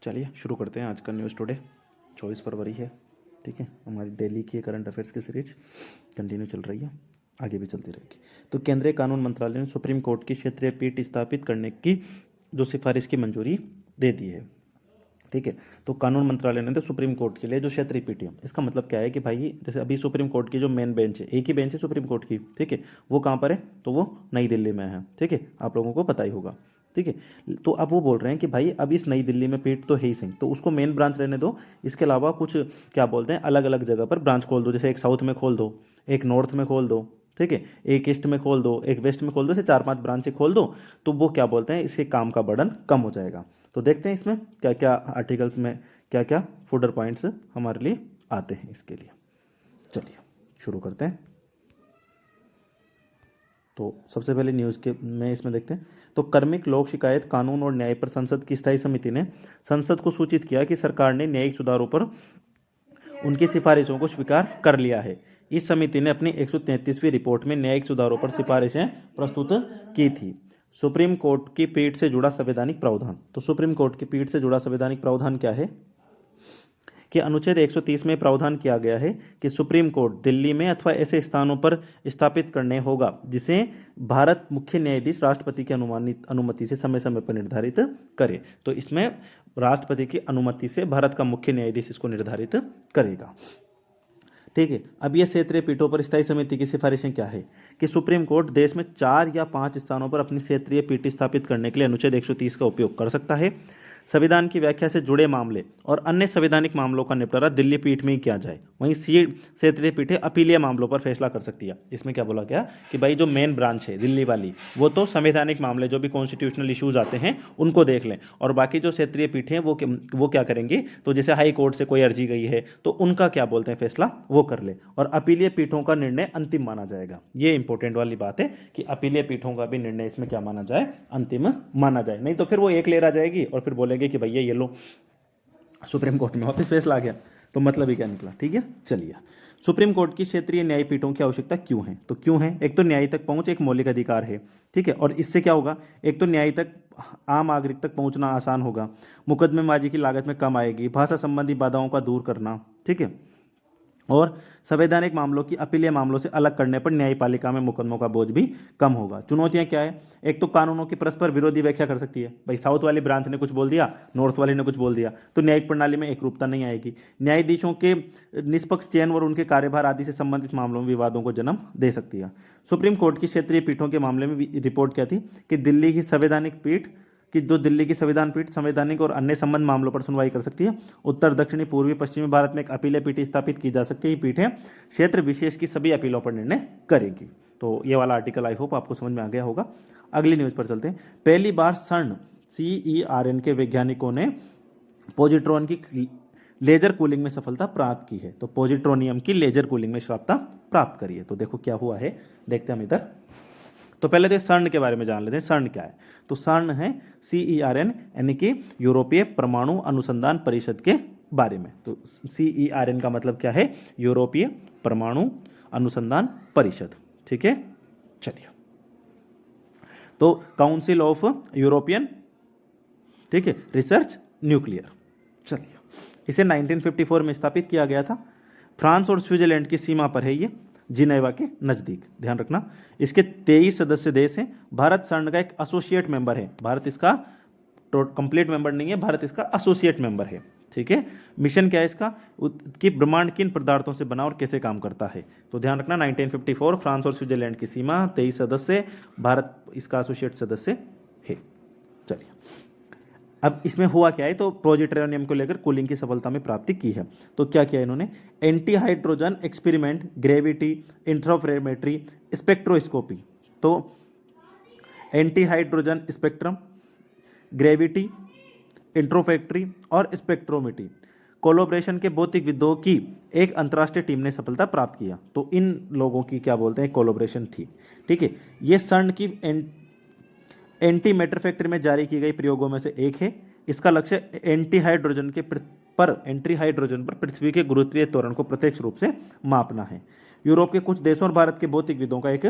चलिए शुरू करते हैं आज का न्यूज़ टुडे। 24 फरवरी है। ठीक है, हमारी डेली की करंट अफेयर्स की सीरीज कंटिन्यू चल रही है, आगे भी चलती रहेगी। तो केंद्रीय कानून मंत्रालय ने सुप्रीम कोर्ट की क्षेत्रीय पीठ स्थापित करने की जो सिफारिश की मंजूरी दे दी है। ठीक है, तो कानून मंत्रालय ने तो सुप्रीम कोर्ट के लिए जो क्षेत्रीय पीठ है, इसका मतलब क्या है कि भाई जैसे अभी सुप्रीम कोर्ट की जो मेन बेंच है, एक ही बेंच है सुप्रीम कोर्ट की, ठीक है, वो कहाँ पर है, तो वो नई दिल्ली में है। ठीक है, आप लोगों को पता ही होगा। ठीक है, तो अब वो बोल रहे हैं कि भाई अब इस नई दिल्ली में पीठ तो है ही सही, तो उसको मेन ब्रांच रहने दो, इसके अलावा कुछ क्या बोलते हैं अलग अलग जगह पर ब्रांच खोल दो, जैसे एक साउथ में खोल दो, एक नॉर्थ में खोल दो, ठीक है, एक ईस्ट में खोल दो, एक वेस्ट में खोल दो, ऐसे 4-5 ब्रांचें खोल दो, तो वो क्या बोलते हैं इससे काम का बर्डन कम हो जाएगा। तो देखते हैं इसमें क्या क्या आर्टिकल्स में क्या क्या फूडर पॉइंट्स हमारे लिए आते हैं इसके लिए। चलिए शुरू करते हैं। तो सबसे पहले न्यूज़ के में इसमें देखते हैं। तो कार्मिक लोक शिकायत कानून और न्याय पर संसद की स्थायी समिति ने संसद को सूचित किया कि सरकार ने न्यायिक सुधारों पर उनकी सिफारिशों को स्वीकार कर लिया है। इस समिति ने अपनी 133वीं रिपोर्ट में न्यायिक सुधारों पर सिफारिशें प्रस्तुत की थी। सुप्रीम कोर्ट की पीठ से जुड़ा संवैधानिक प्रावधान। तो सुप्रीम कोर्ट की पीठ से जुड़ा संवैधानिक प्रावधान क्या है कि अनुच्छेद 130 में प्रावधान किया गया है कि सुप्रीम कोर्ट दिल्ली में अथवा ऐसे स्थानों पर स्थापित करने होगा जिसे भारत मुख्य न्यायाधीश राष्ट्रपति की अनुमति से समय समय पर निर्धारित करे। तो इसमें राष्ट्रपति की अनुमति से भारत का मुख्य न्यायाधीश इसको निर्धारित करेगा। ठीक है, अब ये क्षेत्रीय पीठों पर स्थायी समिति की सिफारिशें क्या है कि सुप्रीम कोर्ट देश में 4 या 5 स्थानों पर अपनी क्षेत्रीय पीठ स्थापित करने के लिए अनुच्छेद 130 का उपयोग कर सकता है। संविधान की व्याख्या से जुड़े मामले और अन्य संवैधानिक मामलों का निपटारा दिल्ली पीठ में ही किया जाए। वहीं सी क्षेत्रीय पीठें अपीलीय मामलों पर फैसला कर सकती है। इसमें क्या बोला गया कि भाई जो मेन ब्रांच है दिल्ली वाली, वो तो संवैधानिक मामले जो भी कॉन्स्टिट्यूशनल इश्यूज आते हैं उनको देख लें, और बाकी जो क्षेत्रीय पीठें वो क्या करेंगी, तो जैसे हाई कोर्ट से कोई अर्जी गई है तो उनका क्या बोलते हैं फैसला वो कर ले, और अपीलीय पीठों का निर्णय अंतिम माना जाएगा। ये इंपॉर्टेंट वाली बात है कि अपीलीय पीठों का भी निर्णय इसमें क्या माना जाए, अंतिम माना जाए। नहीं तो फिर वो एक लेर आ जाएगी और फिर बोलेंगे कि भैया ये लो सुप्रीम कोर्ट में वापस फैसला आ गया, तो मतलब ही क्या निकला। ठीक है, चलिए सुप्रीम कोर्ट की क्षेत्रीय न्यायपीठों की आवश्यकता क्यों है, तो क्यों है, एक तो न्याय तक पहुंच एक मौलिक अधिकार है। ठीक है, और इससे क्या होगा, एक तो न्याय तक आम नागरिक तक पहुंचना आसान होगा, मुकदमेबाजी की लागत में कम आएगी, भाषा संबंधी बाधाओं का दूर करना, ठीक है, और संवैधानिक मामलों की अपीलीय मामलों से अलग करने पर न्यायपालिका में मुकदमों का बोझ भी कम होगा। चुनौतियां क्या है, एक तो कानूनों की परस्पर विरोधी व्याख्या कर सकती है, भाई साउथ वाली ब्रांच ने कुछ बोल दिया, नॉर्थ वाली ने कुछ बोल दिया, तो न्यायिक प्रणाली में एकरूपता नहीं आएगी। न्यायाधीशों के निष्पक्ष चयन और उनके कार्यभार आदि से संबंधित मामलों में विवादों को जन्म दे सकती है। सुप्रीम कोर्ट की क्षेत्रीय पीठों के मामले में रिपोर्ट क्या थी कि दिल्ली की संवैधानिक पीठ कि जो दिल्ली की संविधान पीठ संवैधानिक और अन्य संबंध मामलों पर सुनवाई कर सकती है। उत्तर दक्षिणी पूर्वी पश्चिमी भारत में एक अपीलीय पीठ स्थापित की जा सकती है। पीठें क्षेत्र विशेष की सभी अपीलों पर निर्णय करेगी। तो ये वाला आर्टिकल आई होप आपको समझ में आ गया होगा। अगली न्यूज़ पर चलते हैं। पहली बार CERN CERN के वैज्ञानिकों ने पॉजिट्रॉन की लेजर कूलिंग में सफलता प्राप्त की है। तो पॉजिट्रोनियम की लेजर कूलिंग में सफलता प्राप्त करी है। तो देखो क्या हुआ है, देखते हैं हम इधर। तो पहले तो CERN के बारे में जान लेते हैं। CERN क्या है, तो CERN है CERN यानी कि यूरोपीय परमाणु अनुसंधान परिषद के बारे में। तो CERN का मतलब क्या है, यूरोपीय परमाणु अनुसंधान परिषद। ठीक है, चलिए, तो काउंसिल ऑफ यूरोपियन, ठीक है, रिसर्च न्यूक्लियर। चलिए, इसे 1954 में स्थापित किया गया था। फ्रांस और स्विट्जरलैंड की सीमा पर है ये, जिनेवा के नज़दीक, ध्यान रखना। इसके 23 सदस्य देश हैं। भारत CERN का एक एसोसिएट मेंबर है। भारत इसका कंप्लीट मेंबर नहीं है, भारत इसका एसोसिएट मेंबर है। ठीक है, मिशन क्या है इसका कि ब्रह्मांड किन पदार्थों से बना और कैसे काम करता है। तो ध्यान रखना 1954, फ्रांस और स्विट्जरलैंड की सीमा, 23 सदस्य, भारत इसका एसोसिएट सदस्य है। चलिए, अब इसमें हुआ क्या है, तो पॉजिट्रोनियम को लेकर कूलिंग की सफलता में प्राप्ति की है। तो क्या किया इन्होंने, anti hydrogen experiment, gravity, interferometry, spectroscopy. तो एंटी हाइड्रोजन स्पेक्ट्रम, ग्रेविटी, इंट्रोफैक्ट्री और स्पेक्ट्रोमेट्री कोलोब्रेशन के भौतिक विदों की एक अंतर्राष्ट्रीय टीम ने सफलता प्राप्त किया। तो इन लोगों की क्या बोलते हैं कोलोब्रेशन थी। ठीक है, ये CERN की एंटी मैटर फैक्ट्री में जारी की गई प्रयोगों में से एक है। इसका लक्ष्य एंटी हाइड्रोजन पर पृथ्वी के गुरुत्वीय त्वरण को प्रत्यक्ष रूप से मापना है। यूरोप के कुछ देशों और भारत के भौतिक विदों का एक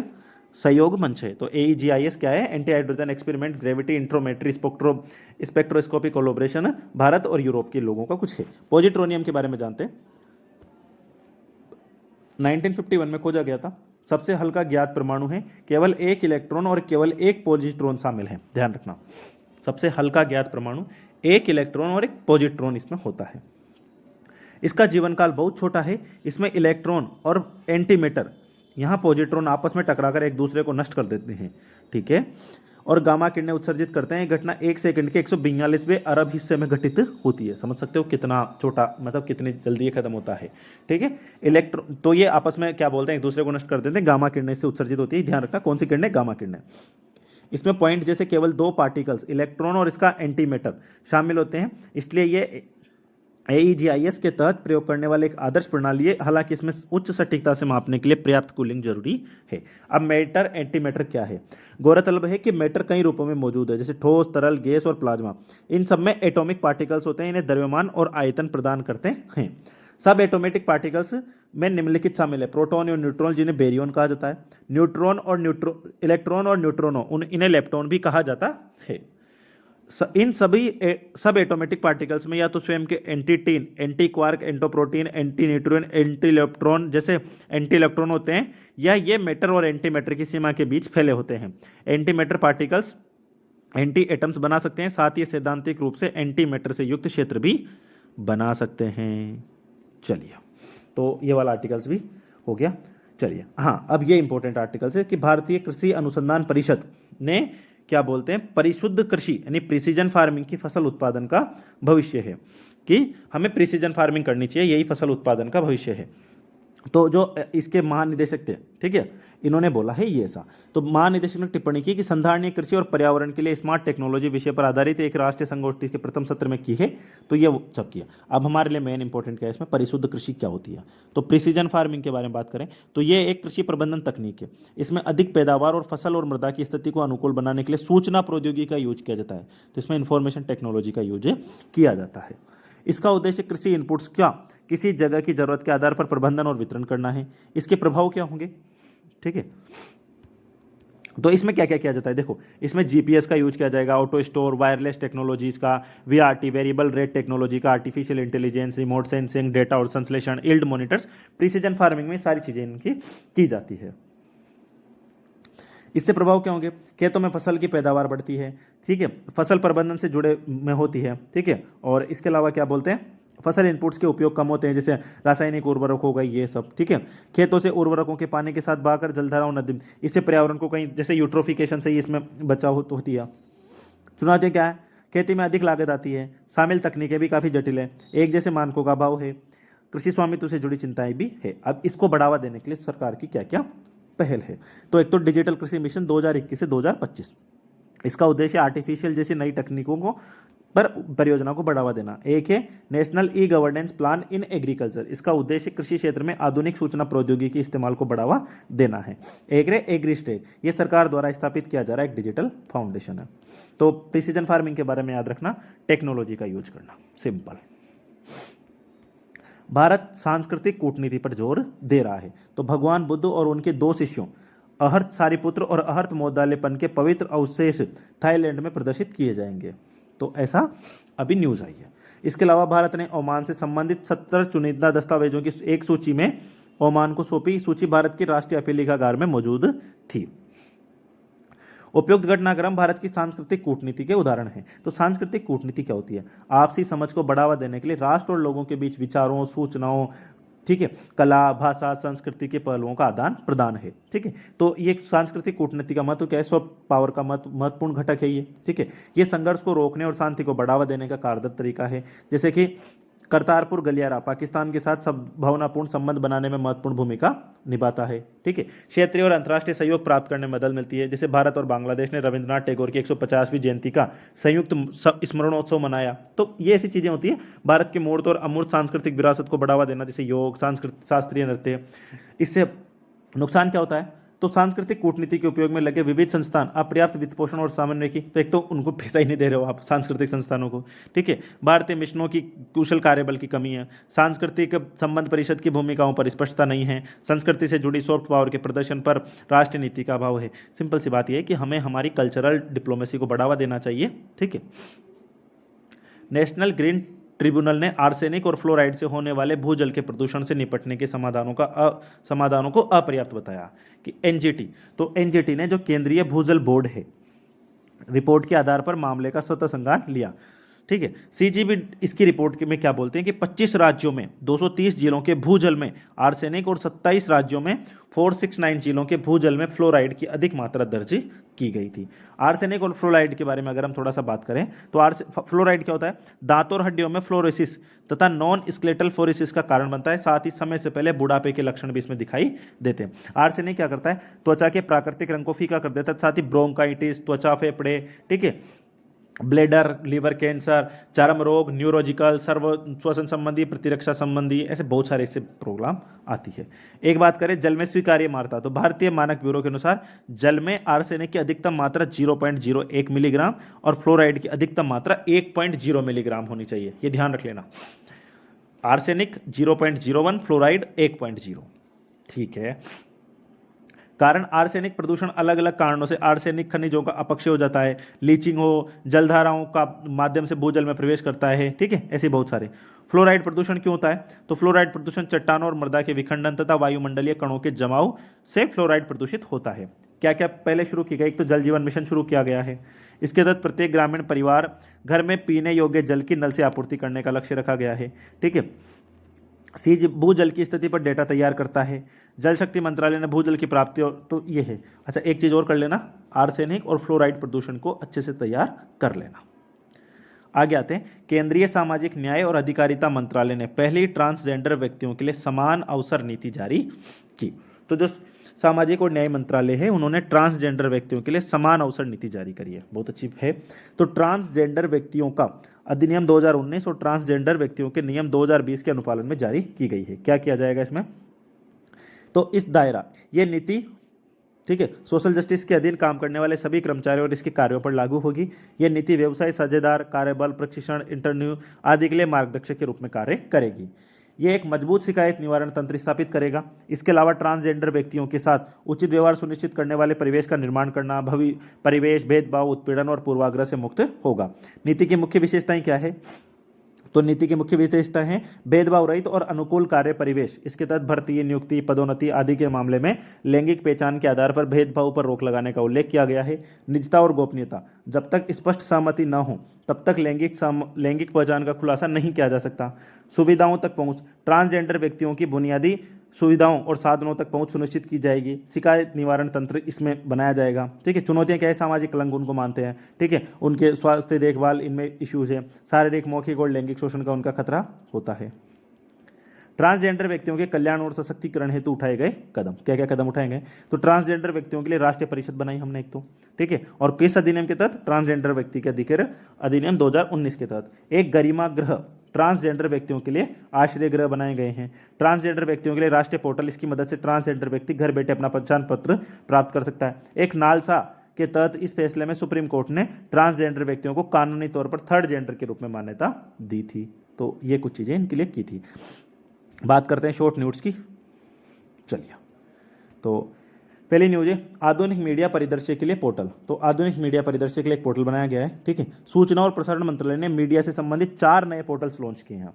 सहयोग मंच है। तो AEGIS क्या है? Anti hydrogen experiment gravity interferometry spectroscopy collaboration Bharat और यूरोप के लोगों का कुछ है। पॉजिट्रोनियम के बारे में जानते हैं। 1951 में खोजा गया था। सबसे हल्का ज्ञात परमाणु है, केवल एक इलेक्ट्रॉन और केवल एक पॉजिट्रॉन शामिल है, ध्यान रखना। सबसे हल्का ज्ञात परमाणु, एक इलेक्ट्रॉन और एक पॉजिट्रॉन इसमें होता है। इसका जीवन काल बहुत छोटा है। इसमें इलेक्ट्रॉन और एंटीमेटर, यहाँ पॉजिट्रॉन आपस में टकराकर एक दूसरे को नष्ट कर देते हैं, ठीक है, और गामा किरणें उत्सर्जित करते हैं। घटना 1 सेकंड के 142वें अरब हिस्से में घटित होती है। समझ सकते हो कितना छोटा, मतलब कितनी जल्दी ये खत्म होता है, ठीक है। इलेक्ट्रॉन तो ये आपस में क्या बोलते हैं, एक दूसरे को नष्ट कर देते हैं। गामा किरणें से उत्सर्जित होती है, ध्यान रखना कौन सी किरणें, गामा किरणें। इसमें पॉइंट जैसे केवल 2 पार्टिकल्स, इलेक्ट्रॉन और इसका एंटीमेटर शामिल होते हैं, इसलिए ये AEGIS के तहत प्रयोग करने वाले एक आदर्श प्रणाली है। हालांकि इसमें उच्च सटीकता से मापने के लिए पर्याप्त कूलिंग जरूरी है। अब मैटर एंटीमैटर क्या है? गौरतलब है कि मैटर कई रूपों में मौजूद है, जैसे ठोस, तरल, गैस और प्लाज्मा। इन सब में एटॉमिक पार्टिकल्स होते हैं, इन्हें द्रव्यमान और आयतन प्रदान करते हैं। सब एटोमेटिक पार्टिकल्स में निम्नलिखित शामिल है: प्रोटॉन और न्यूट्रॉन, जिन्हें बेरियन कहा जाता है। न्यूट्रॉन और इलेक्ट्रॉन और न्यूट्रॉनों, इन्हें लेप्टॉन भी कहा जाता है। इन सभी सब एटोमेटिक पार्टिकल्स में या तो स्वयं के एंटीटीन, anti quark, antiproton, anti neutron, anti electron जैसे एंटी इलेक्ट्रॉन होते हैं, या ये मैटर और एंटी मैटर की सीमा के बीच फैले होते हैं। Anti matter particles anti atoms बना सकते हैं, साथ ही सैद्धांतिक रूप से एंटी मैटर से युक्त क्षेत्र भी बना सकते हैं। चलिए, तो ये वाला आर्टिकल्स भी हो गया। चलिए, हाँ, अब ये इंपॉर्टेंट आर्टिकल्स है कि भारतीय कृषि अनुसंधान परिषद ने क्या बोलते हैं, परिशुद्ध कृषि यानी प्रिसीजन फार्मिंग की फसल उत्पादन का भविष्य है, कि हमें प्रिसीजन फार्मिंग करनी चाहिए, यही फसल उत्पादन का भविष्य है। तो जो इसके महानिदेशक थे, ठीक है, इन्होंने बोला है ये ऐसा। तो महानिदेशक ने टिप्पणी की कि संधारणीय कृषि और पर्यावरण के लिए स्मार्ट टेक्नोलॉजी विषय पर आधारित एक राष्ट्रीय संगोष्ठी के प्रथम सत्र में की है। तो ये सब किया। अब हमारे लिए मेन इंपॉर्टेंट क्या है इसमें, परिशुद्ध कृषि क्या होती है। तो प्रिसीजन फार्मिंग के बारे में बात करें तो ये एक कृषि प्रबंधन तकनीक है। इसमें अधिक पैदावार और फसल और मृदा की स्थिति को अनुकूल बनाने के लिए सूचना प्रौद्योगिकी का यूज किया जाता है। तो इसमें इंफॉर्मेशन टेक्नोलॉजी का यूज किया जाता है। इसका उद्देश्य कृषि इनपुट्स का किसी जगह की जरूरत के आधार पर प्रबंधन और वितरण करना है। इसके प्रभाव क्या होंगे, ठीक है। तो इसमें क्या क्या किया जाता है, देखो, इसमें जीपीएस का यूज किया जाएगा, ऑटो स्टोर, वायरलेस टेक्नोलॉजीज का, वीआरटी वेरिएबल रेट टेक्नोलॉजी का, artificial intelligence, remote sensing, data और संश्लेषण, यील्ड मॉनिटर्स, प्रिसीजन फार्मिंग में सारी चीजें इनकी की जाती है। इससे प्रभाव क्या होंगे, खेतों में फसल की पैदावार बढ़ती है, ठीक है, फसल प्रबंधन से जुड़े में होती है, ठीक है। और इसके अलावा क्या बोलते हैं, फसल इनपुट्स के उपयोग कम होते हैं, जैसे रासायनिक उर्वरक हो गए, ये सब, ठीक है। खेतों से उर्वरकों के पानी के साथ बहाकर जलधाराओं, नदी, इससे पर्यावरण को कहीं, जैसे यूट्रोफिकेशन से ही इसमें बचाव होती है। चुनौतियाँ क्या है, खेती में अधिक लागत आती है, शामिल तकनीकें भी काफ़ी जटिल है, एक जैसे मानकों का अभाव है, कृषि स्वामित्व से जुड़ी चिंताएं भी है। अब इसको बढ़ावा देने के लिए सरकार की क्या क्या पहल है। तो एक तो डिजिटल कृषि मिशन 2021 से 2025, इसका उद्देश्य आर्टिफिशियल जैसी नई तकनीकों को पर परियोजना को बढ़ावा देना। एक है national e governance plan in agriculture, इसका उद्देश्य कृषि क्षेत्र में आधुनिक सूचना प्रौद्योगिकी इस्तेमाल को बढ़ावा देना है। एक है एग्रीस्टेक, ये सरकार द्वारा स्थापित किया जा रहा है एक डिजिटल फाउंडेशन है। तो प्रिसीजन फार्मिंग के बारे में याद रखना, टेक्नोलॉजी का यूज करना, सिंपल। भारत सांस्कृतिक कूटनीति पर जोर दे रहा है। तो भगवान बुद्ध और उनके 2 शिष्यों अहर्त सारिपुत्र और अहर्त मोदालेपन के पवित्र अवशेष थाईलैंड में प्रदर्शित किए जाएंगे। तो ऐसा अभी न्यूज़ आई है। इसके अलावा भारत ने ओमान से संबंधित 70 चुनिंदा दस्तावेजों की एक सूची में ओमान को सौंपी। सूची भारत की राष्ट्रीय अभिलेखागार में मौजूद थी। उपयुक्त घटनाक्रम भारत की सांस्कृतिक कूटनीति के उदाहरण हैं। तो सांस्कृतिक कूटनीति क्या होती है, आपसी समझ को बढ़ावा देने के लिए राष्ट्र और लोगों के बीच विचारों, सूचनाओं, ठीक है, कला, भाषा, संस्कृति के पहलुओं का आदान प्रदान है, ठीक है। तो ये सांस्कृतिक कूटनीति का महत्व क्या है, सॉफ्ट पावर का महत्वपूर्ण घटक है ये, ठीक है। ये संघर्ष को रोकने और शांति को बढ़ावा देने का कारगर तरीका है। जैसे कि करतारपुर गलियारा पाकिस्तान के साथ सद्भावनापूर्ण संबंध बनाने में महत्वपूर्ण भूमिका निभाता है, ठीक है। क्षेत्रीय और अंतर्राष्ट्रीय सहयोग प्राप्त करने में मदद मिलती है। जैसे भारत और बांग्लादेश ने रविंद्रनाथ टैगोर की 150वीं जयंती का संयुक्त स्मरणोत्सव मनाया। तो ये ऐसी चीजें होती है। भारत के मूर्त और अमूर्त सांस्कृतिक विरासत को बढ़ावा देना, जैसे योग, शास्त्रीय नृत्य। इससे नुकसान क्या होता है, तो सांस्कृतिक कूटनीति के उपयोग में लगे विविध संस्थान अपर्याप्त वित्त पोषण और समन्वय की, तो एक तो उनको पैसा ही नहीं दे रहे हो आप सांस्कृतिक संस्थानों को, ठीक है। भारतीय मिशनों की कुशल कार्यबल की कमी है, सांस्कृतिक संबंध परिषद की भूमिकाओं पर स्पष्टता नहीं है, संस्कृति से जुड़ी सॉफ्ट पावर के प्रदर्शन पर राष्ट्रीय नीति का अभाव है। सिंपल सी बात यह है कि हमें हमारी कल्चरल डिप्लोमेसी को बढ़ावा देना चाहिए, ठीक है। नेशनल ग्रीन ट्रिब्यूनल ने आर्सेनिक और फ्लोराइड से होने वाले भूजल के प्रदूषण से निपटने के समाधानों को अपर्याप्त बताया कि एनजीटी, तो एनजीटी ने जो केंद्रीय भूजल बोर्ड है, रिपोर्ट के आधार पर मामले का स्वतः संज्ञान लिया, ठीक है। सीजीबी इसकी रिपोर्ट में क्या बोलते हैं कि 25 राज्यों में 230 जिलों के भूजल में आर्सेनिक और 27 राज्यों में 469 जिलों के भूजल में फ्लोराइड की अधिक मात्रा दर्ज की गई थी। आर्सेनिक और फ्लोराइड के बारे में अगर हम थोड़ा सा बात करें तो फ्लोराइड क्या होता है, दांतों और हड्डियों में फ्लोरोसिस तथा नॉन स्केलेटल फ्लोरोसिस का कारण बनता है, साथ ही समय से पहले बुढ़ापे के लक्षण भी इसमें दिखाई देते हैं। आर्सेनिक क्या करता है, त्वचा के प्राकृतिक रंग को फीका कर देता है, साथ ही ब्रोंकाइटिस, त्वचा, फेफड़े, ठीक है, ब्लेडर, लीवर कैंसर, चर्म रोग, न्यूरोलॉजिकल, श्वसन संबंधी, प्रतिरक्षा संबंधी, ऐसे बहुत सारे इससे प्रॉब्लम आती है। एक बात करें जल में स्वीकार्य मात्रा, तो भारतीय मानक ब्यूरो के अनुसार जल में आर्सेनिक की अधिकतम मात्रा 0.01 मिलीग्राम और फ्लोराइड की अधिकतम मात्रा 1.0 मिलीग्राम होनी चाहिए, ये ध्यान रख लेना। आर्सेनिक 0.01, फ्लोराइड 1.0, ठीक है। कारण आर्सेनिक प्रदूषण अलग अलग कारणों से आर्सेनिक खनिजों का अपक्षय हो जाता है, लीचिंग हो, जलधाराओं का माध्यम से भूजल में प्रवेश करता है, ठीक है, ऐसे बहुत सारे। फ्लोराइड प्रदूषण क्यों होता है, तो फ्लोराइड प्रदूषण चट्टानों और मृदा के विखंडन तथा वायुमंडलीय कणों के जमाव से फ्लोराइड प्रदूषित होता है। क्या क्या पहले शुरू की गई, एक तो जल जीवन मिशन शुरू किया गया है, इसके तहत प्रत्येक ग्रामीण परिवार घर में पीने योग्य जल की नल से आपूर्ति करने का लक्ष्य रखा गया है, ठीक है। सीज भूजल की स्थिति पर डेटा तैयार करता है। जल शक्ति मंत्रालय ने भूजल की प्राप्ति और, तो ये है। अच्छा एक चीज और कर लेना, आर्सेनिक और फ्लोराइड प्रदूषण को अच्छे से तैयार कर लेना। आगे आते हैं, केंद्रीय सामाजिक न्याय और अधिकारिता मंत्रालय ने पहली ट्रांसजेंडर व्यक्तियों के लिए समान अवसर नीति जारी की। तो जो सामाजिक और न्याय मंत्रालय है उन्होंने ट्रांसजेंडर व्यक्तियों के लिए समान अवसर नीति जारी करी है, बहुत अच्छी है। तो ट्रांसजेंडर व्यक्तियों का अधिनियम 2019 और ट्रांसजेंडर व्यक्तियों के नियम 2020 के अनुपालन में जारी की गई है। क्या किया जाएगा इसमें, तो इस दायरा ये नीति, ठीक है, सोशल जस्टिस के अधीन काम करने वाले सभी कर्मचारियों और इसके कार्यों पर लागू होगी। यह नीति व्यवसाय, साझेदार, कार्यबल, प्रशिक्षण, इंटरव्यू आदि के लिए मार्गदर्शक के रूप में कार्य करेगी। यह एक मजबूत शिकायत निवारण तंत्र स्थापित करेगा। इसके अलावा ट्रांसजेंडर व्यक्तियों के साथ उचित व्यवहार सुनिश्चित करने वाले परिवेश का निर्माण करना, परिवेश भेदभाव, उत्पीड़न और पूर्वाग्रह से मुक्त होगा। नीति की मुख्य विशेषताएं क्या है, तो नीति की मुख्य विशेषताएं हैं भेदभाव रहित और अनुकूल कार्य परिवेश। इसके तहत भर्ती, नियुक्ति, पदोन्नति आदि के मामले में लैंगिक पहचान के आधार पर भेदभाव पर रोक लगाने का उल्लेख किया गया है। निजता और गोपनीयता, जब तक स्पष्ट सहमति न हो तब तक लैंगिक पहचान का खुलासा नहीं किया जा सकता। सुविधाओं तक पहुंच, ट्रांसजेंडर व्यक्तियों की बुनियादी सुविधाओं और साधनों तक पहुंच सुनिश्चित की जाएगी। शिकायत निवारण तंत्र इसमें बनाया जाएगा, ठीक है। चुनौतियां क्या है, सामाजिक कलंक उनको मानते हैं, ठीक है, उनके स्वास्थ्य देखभाल इनमें इश्यूज है, शारीरिक, मौखिक और लैंगिक शोषण का उनका खतरा होता है। ट्रांसजेंडर व्यक्तियों के कल्याण और सशक्तिकरण हेतु उठाए गए कदम, क्या क्या कदम उठाए गए, तो ट्रांसजेंडर व्यक्तियों के लिए राष्ट्रीय परिषद बनाई हमने एक तो, ठीक है। और किस अधिनियम के तहत, ट्रांसजेंडर व्यक्ति के अधिकार अधिनियम 2019 के तहत। एक गरिमा गृह ट्रांसजेंडर व्यक्तियों के लिए आश्रय गृह बनाए गए हैं। ट्रांसजेंडर व्यक्तियों के लिए राष्ट्रीय पोर्टल, इसकी मदद से ट्रांसजेंडर व्यक्ति घर बैठे अपना पहचान पत्र प्राप्त कर सकता है। एक नालसा के तहत इस फैसले में सुप्रीम कोर्ट ने ट्रांसजेंडर व्यक्तियों को कानूनी तौर पर थर्ड जेंडर के रूप में मान्यता दी थी। तो ये कुछ चीजें इनके लिए की थी। बात करते हैं शॉर्ट न्यूज़ की, चलिए। तो पहली न्यूज है आधुनिक मीडिया परिदृश्य के लिए पोर्टल। तो आधुनिक मीडिया परिदृश्य के लिए एक पोर्टल बनाया गया है, ठीक है। सूचना और प्रसारण मंत्रालय ने मीडिया से संबंधित 4 नए पोर्टल्स लॉन्च किए हैं,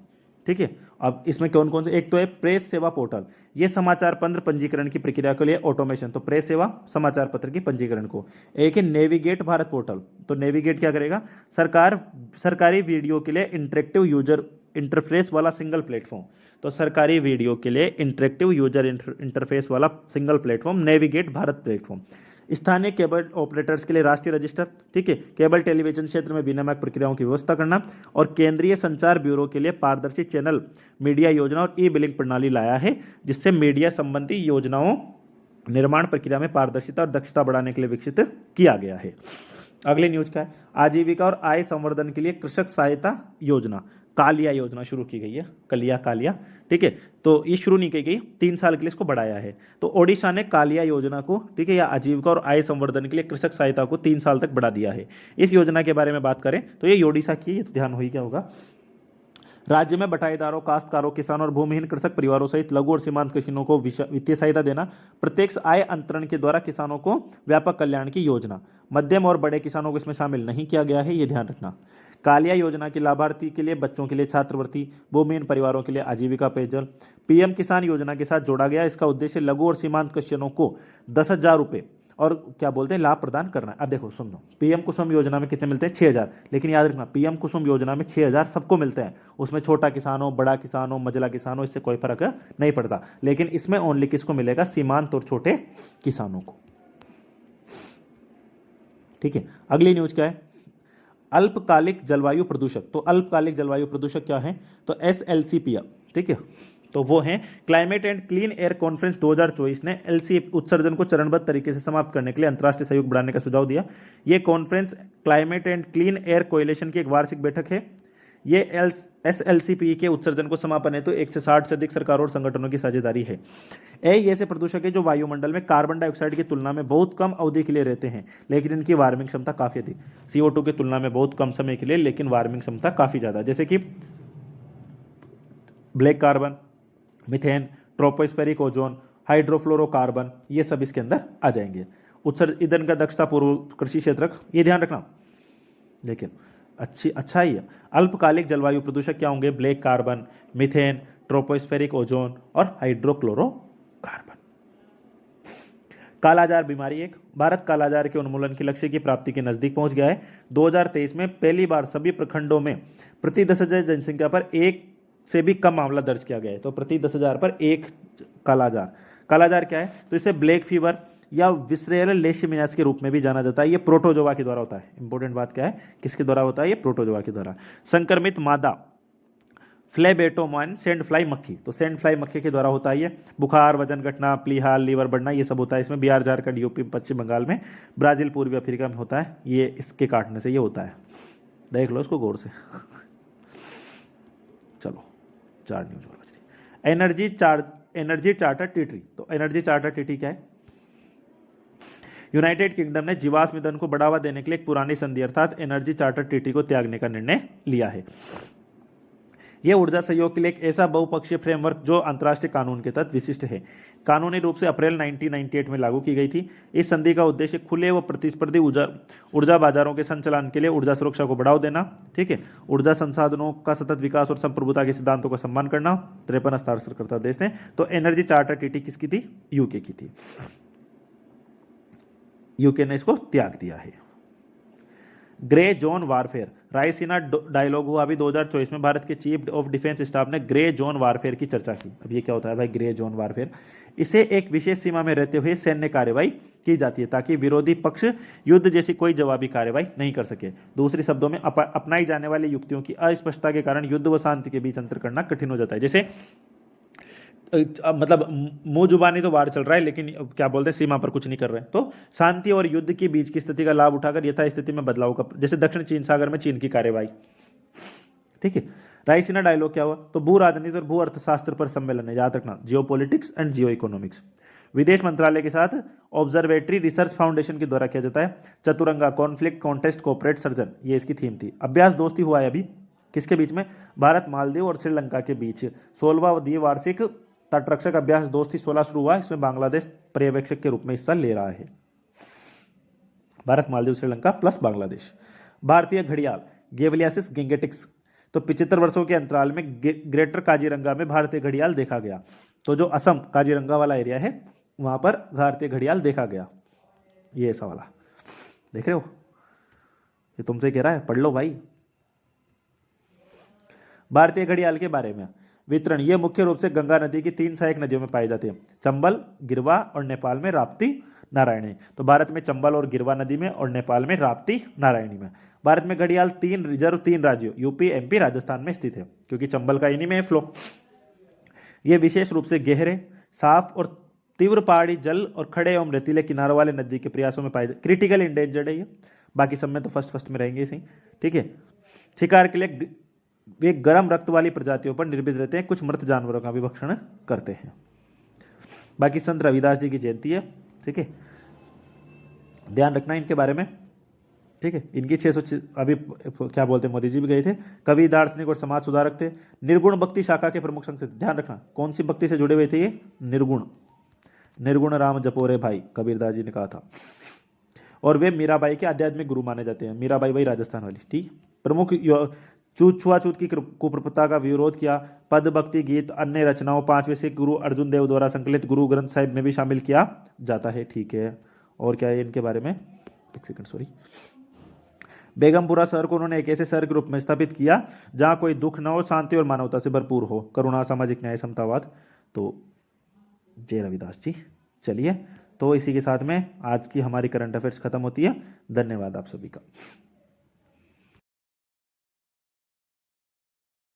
ठीक है। अब इसमें कौन कौन से, एक तो है प्रेस सेवा पोर्टल, ये समाचार पत्र पंजीकरण की प्रक्रिया के लिए ऑटोमेशन, तो प्रेस सेवा समाचार पत्र की पंजीकरण को। एक है नेविगेट भारत पोर्टल, तो नेविगेट क्या करेगा, सरकारी वीडियो के लिए इंटरेक्टिव यूजर इंटरफेस वाला सिंगल प्लेटफॉर्म। तो सरकारी वीडियो के लिए इंटरेक्टिव यूजर इंटरफेस वाला single platform navigate Bharat platform. स्थानीय केबल ऑपरेटर्स के लिए राष्ट्रीय रजिस्टर, ठीक है। केबल टेलीविजन क्षेत्र में विनियामक प्रक्रियाओं की व्यवस्था करना, और केंद्रीय संचार ब्यूरो के लिए पारदर्शी चैनल मीडिया योजना और ई बिलिंग प्रणाली लाया है, जिससे मीडिया संबंधी योजनाओं निर्माण प्रक्रिया में पारदर्शिता और दक्षता बढ़ाने के लिए विकसित किया गया है। अगली न्यूज क्या है, आजीविका और आय संवर्धन के लिए कृषक सहायता योजना। कालिया योजना शुरू की गई है, कलिया कालिया, ठीक है। तो ये शुरू नहीं की गई, 3 साल के लिए इसको बढ़ाया है। तो ओडिशा ने कालिया योजना को, ठीक है, या आजीविका और आय संवर्धन के लिए कृषक सहायता को 3 साल तक बढ़ा दिया है। इस योजना के बारे में बात करें तो ये ओडिशा की, तो ध्यान हुई क्या होगा, राज्य में बटाईदारों, काश्तकारों, किसानों और भूमिहीन कृषक परिवारों सहित लघु और सीमांत कृषकों को वित्तीय सहायता देना, प्रत्यक्ष आय अंतरण के द्वारा किसानों को व्यापक कल्याण की योजना। मध्यम और बड़े किसानों को इसमें शामिल नहीं किया गया है, ये ध्यान रखना। कालिया योजना के लाभार्थी के लिए बच्चों के लिए छात्रवृत्ति, भूमिहीन परिवारों के लिए आजीविका पेयजल पीएम किसान योजना के साथ जोड़ा गया। इसका उद्देश्य लघु और सीमांत कृषकों को 10,000 रुपये और क्या बोलते हैं लाभ प्रदान करना है। अब देखो सुन लो, पीएम कुसुम योजना में कितने मिलते हैं, 6,000, लेकिन याद रखना पीएम कुसुम योजना में 6,000 सबको मिलते हैं, उसमें छोटा किसान हो, बड़ा किसान हो, मझला किसान हो, इससे कोई फर्क नहीं पड़ता। लेकिन इसमें ओनली किसको मिलेगा, सीमांत और छोटे किसानों को, ठीक है। अगली न्यूज क्या है, अल्पकालिक जलवायु प्रदूषक। तो अल्पकालिक जलवायु प्रदूषक क्या है, तो SLCP, ठीक है, तो वो है climate and clean air conference 2024 ने एलसी उत्सर्जन को चरणबद्ध तरीके से समाप्त करने के लिए अंतर्राष्ट्रीय सहयोग बढ़ाने का सुझाव दिया। ये conference climate and clean air coalition की एक वार्षिक बैठक है। ये SLCP के उत्सर्जन को समापन है तो 160 से अधिक सरकारों और संगठनों की साझेदारी है। ये ऐसे प्रदूषक है जो वायुमंडल में कार्बन डाइऑक्साइड की तुलना में बहुत कम अवधि के लिए रहते हैं, लेकिन इनकी वार्मिंग क्षमता काफी अधिक, CO2 की तुलना में बहुत कम समय के लिए, लेकिन वार्मिंग क्षमता काफी ज्यादा, जैसे कि black carbon, methane, tropospheric ozone, hydrofluorocarbon, ये सब इसके अंदर आ जाएंगे। उत्सर्जन ईंधन का दक्षता पूर्व कृषि क्षेत्र, ये ध्यान रखना। लेकिन अच्छा ही है। अल्पकालिक जलवायु प्रदूषक क्या होंगे, black carbon, methane, tropospheric ozone और हाइड्रोक्लोरोकार्बन। कालाजार बीमारी एक, भारत कालाजार के उन्मूलन के लक्ष्य की प्राप्ति के नजदीक पहुंच गया है। 2023 में पहली बार सभी प्रखंडों में प्रति 10,000 जनसंख्या पर एक से भी कम मामला दर्ज किया गया है। तो प्रति 10,000 पर एक कालाजार। कालाजार क्या है, तो इसे ब्लैक फीवर या विसरेरल लेशमियास के रूप में भी जाना जाता है। ये प्रोटोजोआ के द्वारा होता है। इंपॉर्टेंट बात क्या है, किसके द्वारा होता है, ये प्रोटोजोआ के द्वारा। संक्रमित मादा फ्लेबेटोमाइन सैंड फ्लाई मक्खी, तो सैंड फ्लाई मक्खी के द्वारा होता है ये। बुखार, वजन घटना, प्लीहाल, लीवर बढ़ना, ये सब होता है इसमें। बिहार, झारखंड, यूपी, पश्चिम बंगाल में, ब्राजील, पूर्वी अफ्रीका में होता है। ये इसके काटने से ये होता है, देख लो इसको गौर से। चलो 4 न्यूज और बच रही। Energy charter TT. तो एनर्जी चार्टर टीटी क्या है, यूनाइटेड किंगडम ने जीवाश्म ईंधन को बढ़ावा देने के लिए एक पुरानी संधि अर्थात एनर्जी चार्टर टीटी को त्यागने का निर्णय लिया है। यह ऊर्जा सहयोग के लिए एक ऐसा बहुपक्षीय फ्रेमवर्क जो अंतर्राष्ट्रीय कानून के तहत विशिष्ट है, कानूनी रूप से अप्रैल 1998 में लागू की गई थी। इस संधि का उद्देश्य खुले व प्रतिस्पर्धी ऊर्जा बाजारों के संचालन के लिए ऊर्जा सुरक्षा को बढ़ावा देना, ठीक है, ऊर्जा संसाधनों का सतत विकास और संप्रभुता के सिद्धांतों का सम्मान करना। 53 हस्ताक्षरकर्ता देश थे। तो एनर्जी चार्टर टीटी किसकी थी, यूके की थी। यूके ने इसको त्याग दिया है। Grey zone warfare, Raisina dialogue हुआ अभी 2024 में। भारत के चीफ ऑफ डिफेंस स्टाफ ने ग्रे जोन वारफेयर की चर्चा की। अब ये क्या होता है भाई, ग्रे जोन वारफेयर, इसे एक विशेष सीमा में रहते हुए सैन्य कार्रवाई की जाती है ताकि विरोधी पक्ष युद्ध जैसी कोई जवाबी कार्रवाई नहीं कर सके। दूसरे शब्दों में अपनाई जाने वाली युक्तियों की अस्पष्टता के कारण युद्ध व शांति के बीच अंतर करना कठिन हो जाता है। जैसे मतलब मुंह जुबानी तो वार चल रहा है लेकिन क्या बोलते हैं, सीमा पर कुछ नहीं कर रहे हैं। तो शांति और युद्ध के बीच की स्थिति का लाभ उठाकर यथास्थिति में बदलाव का, जैसे दक्षिण चीन सागर में चीन की कार्रवाई, ठीक है। रायसीना डायलॉग क्या हुआ, तो भू राजनीति और भू अर्थशास्त्र पर सम्मेलन है, याद रखना, जियो पॉलिटिक्स एंड जियो इकोनॉमिक्स। विदेश मंत्रालय के साथ ऑब्जर्वेटरी रिसर्च फाउंडेशन के द्वारा किया जाता है। Chaturanga, conflict, contest, cooperate, surgeon, ये इसकी थीम थी। अभ्यास दोस्ती हुआ है अभी किसके बीच में, भारत, मालदीव और श्रीलंका के बीच। 16वां द्विवार्षिक तटरक्षक अभ्यास दोस्ती 16 शुरू हुआ। इसमें बांग्लादेश पर्यवेक्षक के रूप में हिस्सा ले रहा है। भारत, मालदीव, श्रीलंका प्लस बांग्लादेश। भारतीय घड़ियाल गेवलियासिस गिंगेटिक्स, तो 75 वर्षों के अंतराल में ग्रेटर काजीरंगा में भारतीय घड़ियाल देखा गया। तो जो असम काजीरंगा वाला एरिया है वहां पर भारतीय घड़ियाल देखा गया। ये ऐसा वाला देख रहे हो, ये तुमसे कह रहा है, पढ़ लो भाई। भारतीय घड़ियाल के बारे में वितरण, ये मुख्य रूप से गंगा नदी की 3 सहायक नदियों में पाई जाती है, चंबल, गिरवा और नेपाल में राप्ती, नारायणी। तो भारत में चंबल और गिरवा नदी में और नेपाल में राप्ती, नारायणी में। भारत में घड़ियाल 3 रिजर्व 3 राज्यों यूपी, एमपी, राजस्थान में स्थित है क्योंकि चंबल का इन्हीं में फ्लो। ये विशेष रूप से गहरे, साफ और तीव्र पहाड़ी जल और खड़े एवं रेतीले किनारों वाले नदी के प्रयासों में पाए जाते। क्रिटिकल इंडेंजर्ड है ये, बाकी सब में तो फर्स्ट में रहेंगे सही, ठीक है। शिकार के लिए वे गर्म रक्त वाली प्रजातियों पर निर्भर रहते हैं, कुछ मृत जानवरों का भी भक्षण करते हैं। बाकी संत रविदास जी की जयंती है, ठीक है, ध्यान रखना इनके बारे में, ठीक है। इनकी 600 अभी क्या बोलते हैं, मोदी जी भी गए थे। कवि, दार्शनिक और समाज सुधारक थे। निर्गुण भक्ति शाखा के प्रमुख संत थे, ध्यान रखना कौन सी भक्ति से जुड़े हुए थे ये, निर्गुण। निर्गुण राम जपोरे भाई, कबीरदास जी ने कहा था। और वे मीराबाई के आध्यात्मिक गुरु माने जाते हैं, मीराबाई वही राजस्थान वाली, ठीक। प्रमुख छुआछूत की कुप्रथा का विरोध किया। पद, भक्ति, गीत, अन्य रचनाओं 5वें सिख गुरु अर्जुन देव द्वारा संकलित गुरु ग्रंथ साहिब में भी शामिल किया जाता है, ठीक है। और क्या है इनके बारे में, एक सेकंड सॉरी। बेगमपुरा शहर को उन्होंने एक ऐसे शहर के रूप में स्थापित किया जहां कोई दुख न हो, शांति और मानवता से भरपूर हो, करुणा, सामाजिक न्याय, समतावाद। तो जय रविदास जी। चलिए, तो इसी के साथ में आज की हमारी करंट अफेयर्स खत्म होती है। धन्यवाद आप सभी का।